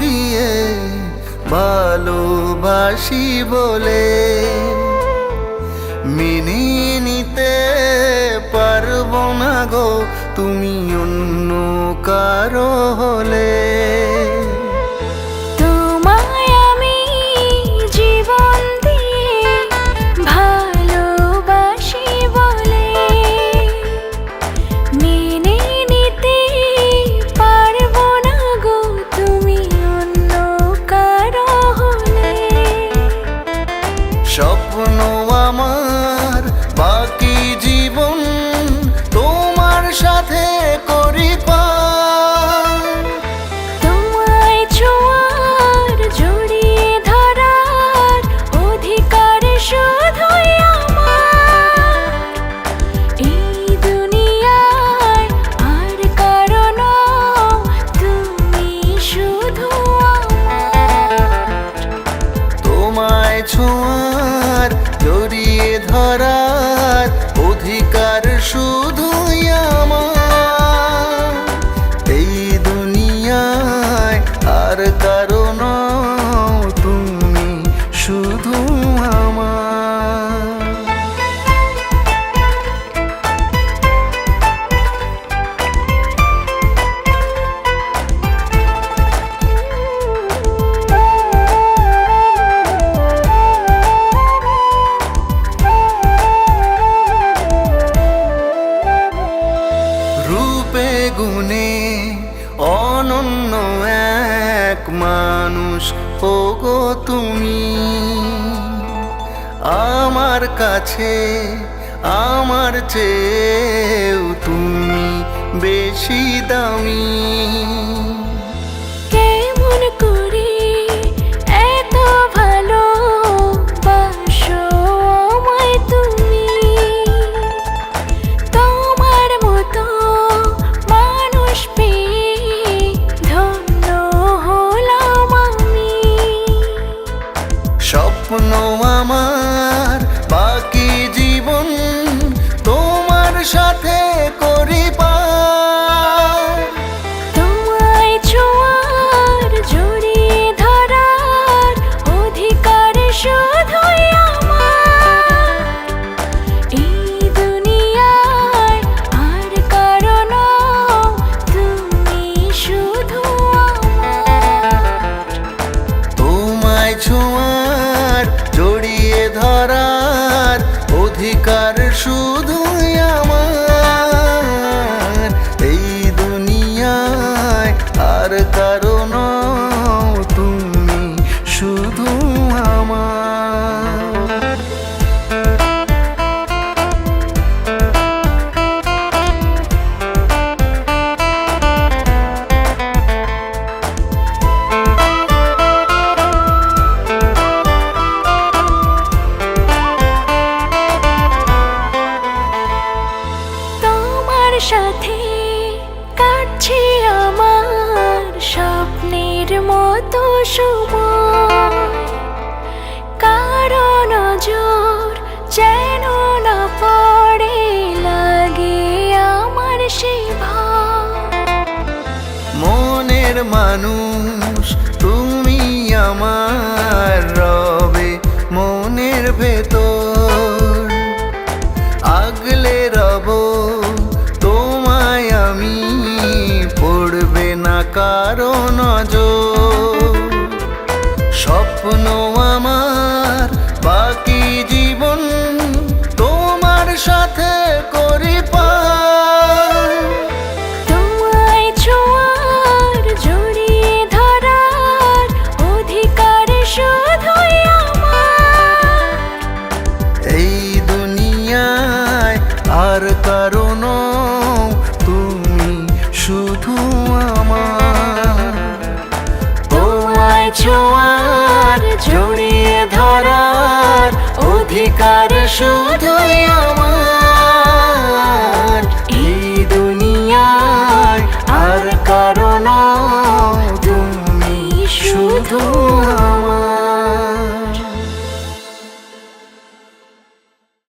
দিয়ে ভালোবাসি বলে মেনে নিতে পারবো না গো তুমি অন্য কারো হলে। স্বপ্ন আমার বাকি জীবন তোমার সাথে করি পার, তোমায় ছোঁয়ার জড়িয়ে ধরার অধিকার শুধুই আমার। এই দুনিয়ায় আর কারো নও, তুমি শুধু আমার। তোমায় ছোঁয়ার জড়িয়ে ধরার অধিকার শুধুই আমার। এই দুনিয়ায় আর কারো নও, তুমি শুধু আমার। রূপে গুণে অনন্য এক মানুষ ওগো তুমি, আমার কাছে আমার চেয়েও তুমি বেশি দামি। কেমন করে এত ভালোবাসো আমায় তুমি, তোমার মতো মানুষ পেয়ে ধন্য হলাম আমি। স্বপ্ন আমার বাকি জীবন তোমার সাথে করি পার, তোমায় ছোঁয়ার জড়িয়ে ধরার অধিকার শুধুই আমার। এই দুনিয়ায় আর কারো নও, তুমি শুধু আমার। তোমায় ছোঁয়ার জড়িয়ে ধরার অধিকার শুধুই আমার। এই দুনিয়ায় আর কারো নও, তুমি শুধু আমার। তোমার সাথে কাটছে আমার স্বপ্নের মতো সময়, কারো নজর যেন না পড়ে লাগে আমার সে ভয়। মনের মানুষ তুমি আমার, রবে মনের ভেতর আগলে রব তোমায় আমি, পড়বে না কারো নজর। স্বপ্ন আমার বাকি জীবন তোমার সাথে করি পার, তোমায় ছোঁয়ার জড়িয়ে ধরার অধিকার শুধুই আমার। এই দুনিয়ায় আর কারো নও, তুমি শুধু আমার। তোমায় ছোঁয়ার জড়িয়ে ধরার অধিকার শুধুই আমার। এই দুনিয়ায় আর কারো নও, তুমি শুধু